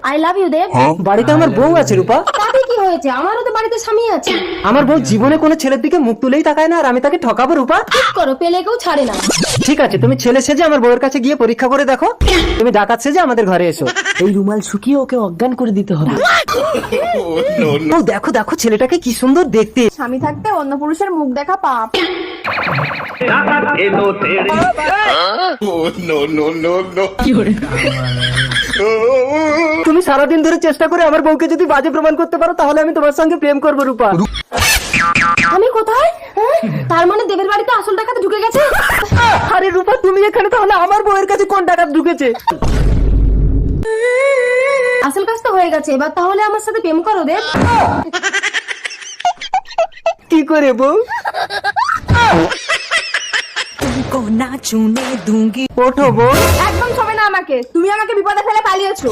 I love you দেব। বাড়িতে আমার বউ আছে রূপা। তাতে কি হয়েছে, আমারও তো বাড়িতে স্বামী আছে। আমার বউ জীবনে কোনো ছেলের দিকে মুখ তুলেই তাকায় না, আর আমি তাকে ঠকাবো রূপা? ঠিক করো, পেলেকেও ছাড়ে না। ঠিক আছে, তুমি ছেলে সেজে আমার বউয়ের কাছে গিয়ে পরীক্ষা করে দেখো। তুমি ডাকাত সেজে আমাদের ঘরে এসো। এই রুমাল শুকিয়ে ওকে অজ্ঞান করে দিতে হবে। ও দেখো দেখো, ছেলেটাকে কি সুন্দর দেখতে। স্বামী থাকতে অন্য পুরুষের মুখ দেখা পাপ। তুমি সারাদিন ধরে চেষ্টা করে আমার বউকে যদি বাজে প্রমাণ করতে পারো, তাহলে আমি তোমার সঙ্গে প্রেম করবো রূপা। আমি কোথায়? হ্যাঁ? তার মানে দেবের বাড়িতে আসল টাকাতে ঢুকে গেছে। আরে রূপা, তুমি এখানে, তাহলে আমার বউয়ের কাছে কোন টাকা ঢুকেছে? আসল কাজ তো হয়ে গেছে, এবার তাহলে আমার সাথে প্রেম করো দেব। কি করে বউ? ওঠো বউ। একদম ছবে না আমাকে, তুমি আমাকে বিপদে ফেলে পালিয়েছো।